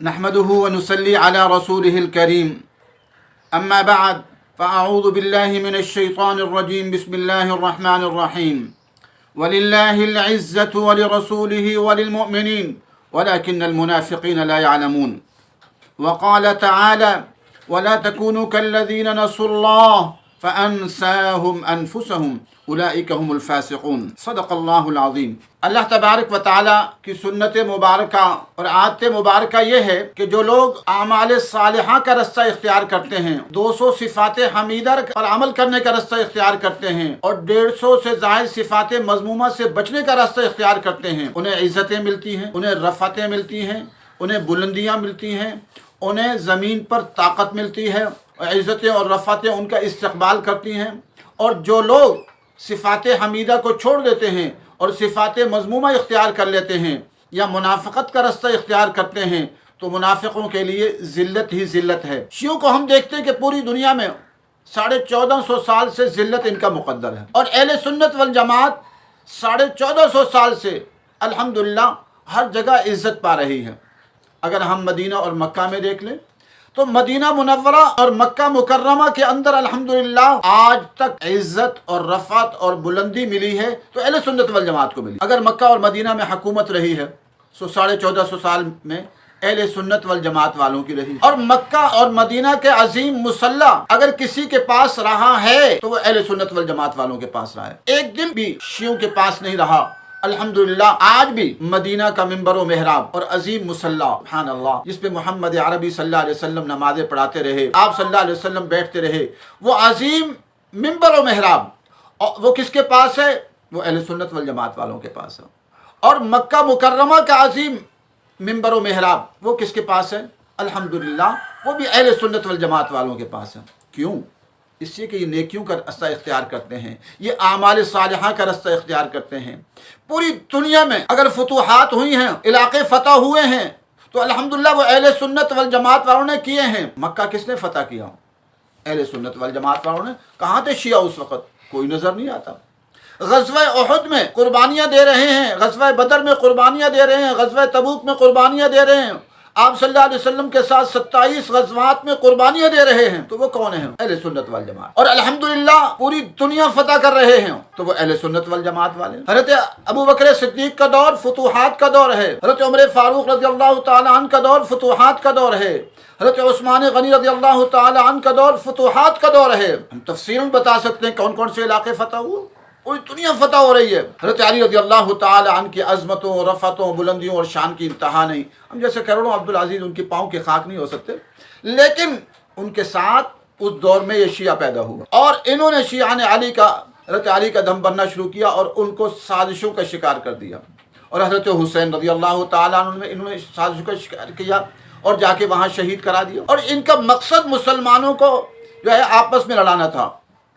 نحمده ونصلي على رسوله الكريم أما بعد فأعوذ بالله من الشيطان الرجيم بسم الله الرحمن الرحيم ولله العزة ولرسوله وللمؤمنين ولكن المنافقين لا يعلمون وقال تعالى ولا تكونوا كالذين نسوا الله فأنساهم أنفسهم اولئک هم الفاسقون صدق اللہ العظیم۔ اللہ تبارک و تعالی کی سنت مبارکہ اور عادت مبارکہ یہ ہے کہ جو لوگ اعمال صالحہ کا رستہ اختیار کرتے ہیں، 200 صفات حمیدہ پر عمل کرنے کا رستہ اختیار کرتے ہیں اور 150 سے زائد صفات مذمومہ سے بچنے کا رستہ اختیار کرتے ہیں، انہیں عزتیں ملتی ہیں، انہیں رفعتیں ملتی ہیں، انہیں بلندیاں ملتی ہیں، انہیں زمین پر طاقت ملتی ہے، عزتیں اور رفعتیں ان کا استقبال کرتی ہیں۔ اور جو لوگ صفات حمیدہ کو چھوڑ دیتے ہیں اور صفات مذمومہ اختیار کر لیتے ہیں یا منافقت کا رستہ اختیار کرتے ہیں تو منافقوں کے لیے ذلت ہی ذلت ہے۔ شیعوں کو ہم دیکھتے ہیں کہ پوری دنیا میں 1450 سال سے ذلت ان کا مقدر ہے، اور اہل سنت والجماعت 1450 سال سے الحمدللہ ہر جگہ عزت پا رہی ہے۔ اگر ہم مدینہ اور مکہ میں دیکھ لیں تو مدینہ منورہ اور مکہ مکرمہ کے اندر الحمدللہ آج تک عزت اور رفعت اور بلندی ملی ہے تو اہل سنت والجماعت کو ملی۔ اگر مکہ اور مدینہ میں حکومت رہی ہے تو 1450 سال میں اہل سنت والجماعت والوں کی رہی، اور مکہ اور مدینہ کے عظیم مسلح اگر کسی کے پاس رہا ہے تو وہ اہل سنت والجماعت والوں کے پاس رہا ہے، ایک دن بھی شیعوں کے پاس نہیں رہا۔ الحمدللہ آج بھی مدینہ کا منبر و محراب اور عظیم مصلی سبحان اللہ جس پہ محمد عربی صلی اللہ علیہ وسلم نمازیں پڑھاتے رہے، آپ صلی اللہ علیہ وسلم بیٹھتے رہے، وہ عظیم منبر و محراب وہ کس کے پاس ہے؟ وہ اہل سنت والجماعت والوں کے پاس ہے۔ اور مکہ مکرمہ کا عظیم منبر و محراب وہ کس کے پاس ہے؟ الحمدللہ وہ بھی اہل سنت والجماعت والوں کے پاس ہے۔ کیوں؟ اس لیے کہ یہ نیکیوں کا رستہ اختیار کرتے ہیں، یہ اعمال صالحہ کا رستہ اختیار کرتے ہیں۔ پوری دنیا میں اگر فتوحات ہوئی ہیں، علاقے فتح ہوئے ہیں تو الحمدللہ وہ اہل سنت والجماعت والوں نے کیے ہیں۔ مکہ کس نے فتح کیا؟ اہل سنت والجماعت والوں نے۔ کہاں تھے شیعہ اس وقت؟ کوئی نظر نہیں آتا۔ غزوہ احد میں قربانیاں دے رہے ہیں، غزوہ بدر میں قربانیاں دے رہے ہیں، غزوہ تبوک میں قربانیاں دے رہے ہیں، آپ صلی اللہ علیہ وسلم کے ساتھ 27 غزوات میں قربانیاں دے رہے ہیں، تو وہ کون ہیں؟ اہل سنت والجماعت۔ اور الحمدللہ پوری دنیا فتح کر رہے ہیں تو وہ اہل سنت والجماعت والے ہیں۔ حضرت ابو بکر صدیق کا دور فتوحات کا دور ہے، حضرت عمر فاروق رضی اللہ تعالیٰ عنہ کا دور فتوحات کا دور ہے، حضرت عثمان غنی رضی اللہ تعالیٰ عنہ کا دور فتوحات کا دور ہے۔ ہم تفصیل بتا سکتے ہیں کون کون سے علاقے فتح ہوئے، پوری دنیا فتح ہو رہی ہے۔ حضرت علی رضی اللہ تعالی عنہ کی عظمتوں، رفعتوں، بلندیوں اور شان کی انتہا نہیں۔ ہم جیسے کروڑوں عبدالعزیز ان کے پاؤں کے خاک نہیں ہو سکتے، لیکن ان کے ساتھ اس دور میں یہ شیعہ پیدا ہوا، اور انہوں نے شیعہ نے حضرت علی کا دم بننا شروع کیا اور ان کو سازشوں کا شکار کر دیا، اور حضرت حسین رضی اللہ تعالی عنہ میں انہوں نے سازشوں کا شکار کیا اور جا کے وہاں شہید کرا دیا۔ اور ان کا مقصد مسلمانوں کو جو ہے آپس میں لڑانا تھا،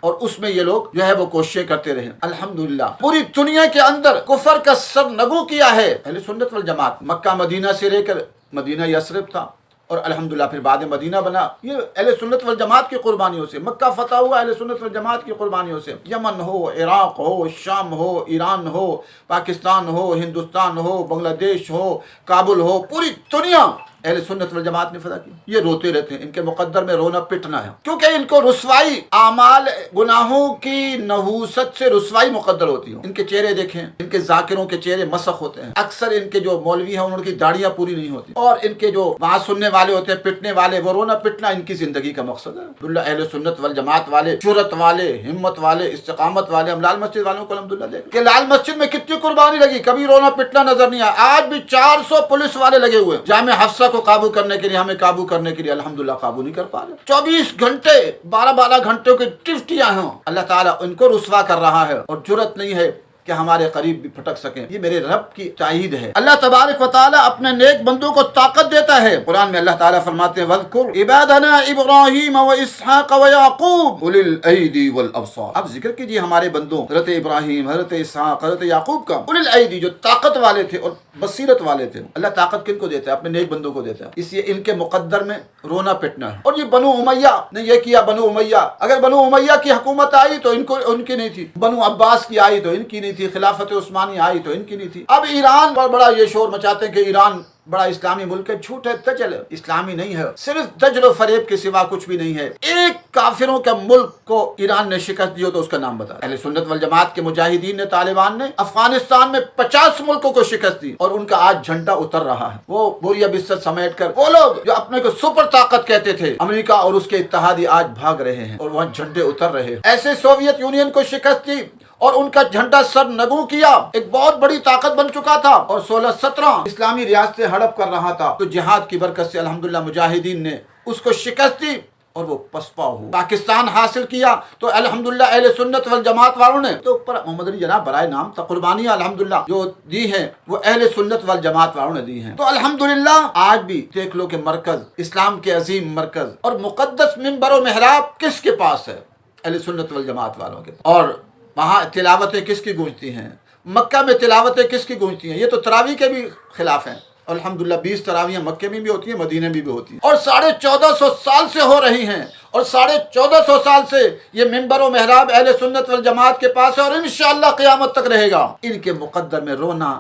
اور اس میں یہ لوگ جو ہے وہ کوششیں کرتے رہے۔ الحمدللہ پوری دنیا کے اندر کفر کا سر نگو کیا ہے اہل سنت والجماعت۔ مکہ مدینہ سے لے کر مدینہ یثرب تھا، اور الحمدللہ پھر بعد مدینہ بنا، یہ اہل سنت والجماعت کی قربانیوں سے۔ مکہ فتح ہوا اہل سنت والجماعت کی قربانیوں سے۔ یمن ہو، عراق ہو، شام ہو، ایران ہو، پاکستان ہو، ہندوستان ہو، بنگلہ دیش ہو، کابل ہو، پوری دنیا اہل سنت والجماعت نے فتح کی۔ یہ روتے رہتے ہیں، ان کے مقدر میں رونا پٹنا ہے، کیونکہ ان کو رسوائی، اعمال گناہوں کی نحوست سے رسوائی مقدر ہوتی ہے۔ ان کے چہرے دیکھیں، ان کے ذاکروں کے چہرے مسخ ہوتے ہیں، اکثر ان کے جو مولوی ہیں ان کی داڑیاں پوری نہیں ہوتی، اور ان کے جو وعظ سننے والے ہوتے ہیں، پٹنے والے، وہ رونا پٹنا ان کی زندگی کا مقصد ہے۔ الحمدللہ اہل سنت والجماعت والے، جرأت والے، ہمت والے، استقامت والے۔ ہم لال مسجد والوں کو الحمدللہ دیکھ کہ لال مسجد میں کتنی قربانی لگی، کبھی رونا پٹنا نظر نہیں آیا۔ آج بھی 400 پولیس والے لگے ہوئے ہیں جامع حفصہ کو قابو کرنے کے لیے، ہمیں قابو کرنے کے لیے الحمدللہ قابو نہیں کر پا رہے۔ 24 گھنٹے 12 گھنٹوں کی ڈیوٹیاں ہیں، اللہ تعالیٰ ان کو رسوا کر رہا ہے، اور جرأت نہیں ہے کہ ہمارے قریب بھی پھٹک سکیں۔ یہ میرے رب کی تائید ہے۔ اللہ تبارک و تعالیٰ اپنے نیک بندوں کو طاقت دیتا ہے۔ قرآن میں اللہ تعالیٰ فرماتے ہیں وَاذْكُرْ عِبَادَنَا إِبْرَاهِيمَ وَإِسْحَاقَ وَيَعْقُوبَ أُولِي الْأَيْدِي وَالْأَبْصَارِ۔ اب ذکر کیجئے ہمارے بندوں حضرت ابراہیم، حضرت اسحاق، حضرت یعقوب کا، اولی الایدی جو طاقت والے تھے اور بصیرت والے تھے۔ اللہ طاقت کن کو دیتا ہے؟ اپنے نیک بندوں کو دیتا ہے۔ اس لیے ان کے مقدر میں رونا پٹنا ہے۔ اور یہ بنو امیہ نے یہ کیا، بنو امیہ، اگر بنو امیہ کی حکومت آئی تو ان کی نہیں تھی، بنو عباس کی آئی تو ان کی نہیں تھی، خلافت عثمانی آئی تو ان کی نہیں تھی۔ اب ایران بڑا یہ شور مچاتے ہیں کہ ایران बड़ा इस्लामी मुल्क है, झूठ है, दजल है, इस्लामी नहीं है, सिर्फ दजल फरेब के सिवा कुछ भी नहीं है। एक काफिरों के मुल्क को ईरान ने शिकस्त दी हो तो उसका नाम बता। अहले सुन्नत वल जमात के मुजाहिदीन ने, तालिबान ने अफगानिस्तान में 50 मुल्कों को शिकस्त दी और उनका आज झंडा उतर रहा है। वो बोरिया बिस्तर समेट कर वो लोग जो अपने को सुपर ताकत कहते थे, अमेरिका और उसके इत्तेहादी आज भाग रहे हैं और वहाँ झंडे उतर रहे हैं। ऐसे सोवियत यूनियन को शिकस्त दी और उनका झंडा सर नगू किया, एक बहुत बड़ी ताकत बन चुका था और 16-17 इस्लामी रियासतें हड़प कर रहा था, तो जिहाद की बरकत से अल्हम्दुलिल्लाह मुजाहिदीन ने उसको शिकस्त दी और वो पसपा हुआ। पाकिस्तान हासिल किया तो अल्हम्दुलिल्लाह अहले सुन्नत वल जमात वालों ने तो ऊपर मोहम्मद अली जनाब बराए नाम कुर्बानियां अल्हम्दुलिल्लाह जो दी हैं वो अहले सुन्नत वल जमात वालों ने दी हैं। तो अल्हम्दुलिल्लाह आज भी देख लो कि मरकज, इस्लाम के अजीम मरकज और मुकद्दस मिंबर और मेहराब किसके पास है? अहले सुन्नत वल जमात वालों के। और वहाँ तिलावतें किसकी गूंजती हैं? मक्का में तिलावतें किसकी गूंजती हैं? ये तो तरावी के भी खिलाफ हैं। अल्हम्दुलिल्लाह 20 तरावियाँ मक्के में भी होती हैं, मदीने में भी होती हैं और 1450 साल से हो रही हैं और 1450 साल से ये मिंबर और मेहराब अहले सुन्नत वल जमात के पास है और इंशाअल्लाह क़यामत तक रहेगा। इनके मुक़द्दर में रोना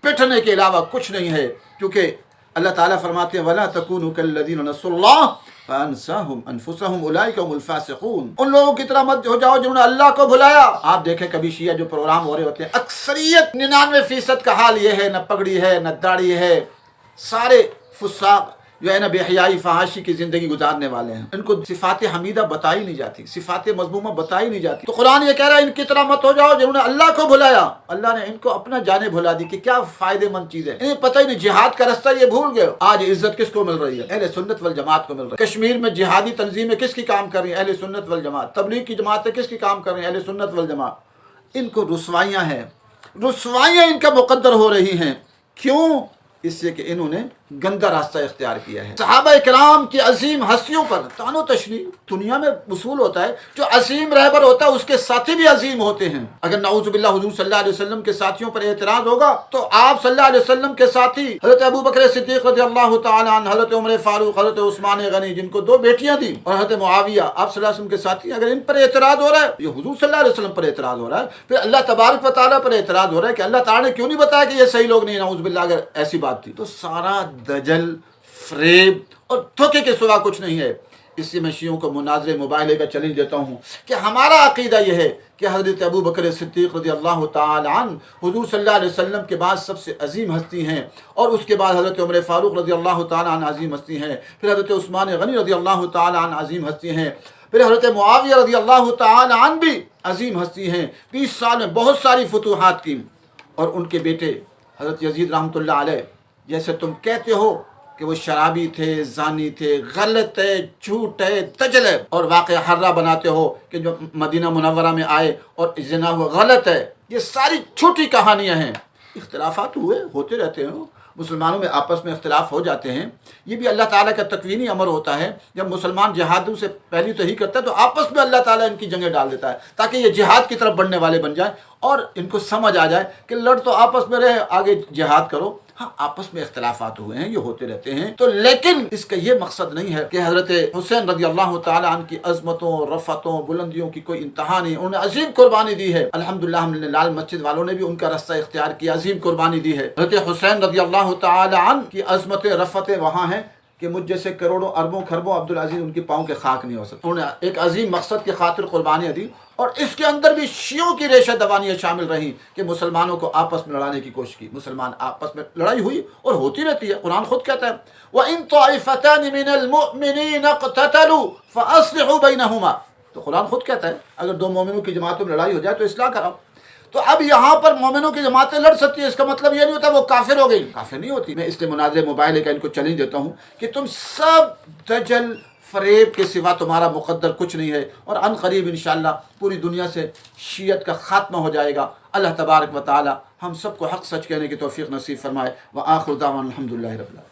पिटने के अलावा कुछ नहीं है, क्योंकि अल्लाह ताला फरमाते हैं वला तकूनु कल्लज़ीना नसुल्लाह फ़अनसाहुम अनफुसहुम उलाइका हुमुल फ़ासिक़ून। उन लोगों की तरह मत हो जाओ जिन्होंने अल्लाह को भुलाया। आप देखें कभी शिया जो प्रोग्राम हो रहे होते हैं, अक्सरियत 99% का हाल ये है, न पगड़ी है न दाढ़ी है, सारे फुस्साक जो है ना बेहयाई फहाशी की जिंदगी गुजारने वाले हैं। इनको सिफात हमीदा बताई नहीं जाती, सिफात मज़मूमा बताई नहीं जाती। तो कुरान ये कह रहा है इनकी तरह मत हो जाओ जिन्होंने अल्लाह को भुलाया। अल्लाह ने इनको अपना जाने भुला दी कि क्या फायदेमंद चीज है, इन्हें पता ही नहीं, जिहाद का रास्ता ये भूल गए। आज इज्जत किसको मिल रही है? अहले सुन्नत वल जमात को मिल रही है। कश्मीर में जिहादी तंजीमें किसकी काम कर रही है? अहले सुन्नत वल जमात। तबलीग की जमातें किसकी काम कर रही है? अहले सुन्नत वल जमात। इनको रुसवाइयाँ हैं, रुसवाइयाँ इनका मुकद्दर हो रही हैं। क्यों? इससे कि इन्होंने गंदा रास्ता इख्तियार किया है। सहाबा इकराम की अजीम हस्तियों पर तानो तशनी दुनिया में उसूल होता है, जो अजीम रहबर होता है उसके साथी भी अजीम होते हैं। अगर नाउजुबिल्लाह हुजूर सल्लल्लाहु अलैहि वसल्लम के साथियों पर एतराज होगा तो आप सल्लल्लाहु अलैहि वसल्लम के साथी हज़रत अबू बकर सिद्दीक़ रज़ियल्लाहु तआला अन्हु, हज़रत उमर फारूक, हज़रत उस्मान गनी जिनको 2 बेटियां दी, और हज़रत मुआविया आप सल्लल्लाहु अलैहि वसल्लम के साथी, अगर इन पर एतराज हो रहा है, ये हुजूर सल्लल्लाहु अलैहि वसल्लम पर एतराज हो रहा है, फिर अल्लाह तबारक व तआला पर एतराज हो रहा है कि अल्लाह ताला ने क्यों नहीं बताया कि ये सही लोग नहीं? नाउजुबिल्लाह अगर ऐसी बात थी तो सारा दजल, फ्रेब और धोखे के सिवा कुछ नहीं है। इससे मैं शियों को मुनाज़रे मुबाहले का चैलेंज देता हूँ कि हमारा अकीदा यह है कि हज़रत अबू बकर सिद्दीक़ रज़ियल्लाहु तआला अन्हु हुज़ूर सल्लल्लाहु अलैहि वसल्लम के बाद सबसे अजीम हस्ती हैं, और उसके बाद हज़रत उमर फ़ारूक रज़ियल्लाहु तआला अन्हु अजीम हस्ती हैं, फिर हज़रत उस्मान गनी रज़ियल्लाहु तआला अन्हु अजीम हस्ती हैं, फिर हज़रत मुआविया रज़ियल्लाहु तआला अन्हु भी अजीम हस्ती हैं। 20 साल में बहुत सारी फतूहात की। और उनके बेटे हज़रत यज़ीद रहमतुल्लाह अलैह, जैसे तुम कहते हो कि वो शराबी थे, जानी थे, गलत है, झूठ है, दजल है, और वाक़या हर्रा बनाते हो कि जो मदीना मुनव्वरा में आए और ज़िना हुआ, गलत है। ये सारी झूठी कहानियाँ हैं। इख्तिलाफात हुए, होते रहते हैं, मुसलमानों में आपस में इख्तिलाफ हो जाते हैं। ये भी अल्लाह ताला का तकवीनी अमर होता है। जब मुसलमान जिहादों से पहली तो ही करता है तो आपस में अल्लाह ताला इनकी जंगें डाल देता है, ताकि ये जिहाद की तरफ बढ़ने वाले बन जाए और इनको समझ आ जाए कि लड़ तो आपस में रहे, आगे जिहाद करो। हाँ, आपस में इख्तिलाफात हुए हैं, ये होते रहते हैं, तो लेकिन इसका ये मकसद नहीं है कि हज़रत हुसैन रज़ियल्लाहु तआला अन्हु की अज़मतों, रफ़अतों, बुलंदियों की कोई इंतहा नहीं। उन्होंने अजीम कुर्बानी दी है। अल्हम्दुलिल्लाह हमने लाल मस्जिद वालों ने भी उनका रास्ता इख्तियार किया, अजीम कुर्बानी दी है। हज़रत हुसैन रज़ियल्लाहु तआला अन्हु की अज़मतें, रफ़अतें वहाँ हैं कि मुझ जैसे करोड़ों अरबों खरबों अब्दुल अजीज उनके पाँव के खाक नहीं हो सकते। उन्होंने एक अजीम मकसद की खातिर कुर्बानियाँ दी, और इसके अंदर भी शियों की रेशा दवानियाँ शामिल रहीं कि मुसलमानों को आपस में लड़ाने की कोशिश की। मुसलमान आपस में लड़ाई हुई और होती रहती है। कुरान खुद कहता है वइन ताइफतान मिनल मुमिनीन इक़ततलू फ़अस्लिहू बैनहुमा। तो कुरान खुद कहता है अगर 2 मोमिनों की जमातों में लड़ाई हो जाए तो इस्लाह कराओ। तो अब यहाँ पर मोमिनों की जमातें लड़ सकती है, इसका मतलब ये नहीं होता वो काफिर हो गई, काफिर नहीं होती। मैं इसलिए मुनाज़रे मोबाइल का इनको चैलेंज देता हूँ कि तुम सब दजल फरेब के सिवा तुम्हारा मुकद्दर कुछ नहीं है, और अन करीब इंशाअल्लाह पूरी दुनिया से शियत का खात्मा हो जाएगा। अल्लाह तबारक व तआला हम सबको हक़ सच कहने की तौफीक नसीब फरमाए। व आखिर दावाना अल्हम्दुलिल्लाहि रब्बिल आलमीन।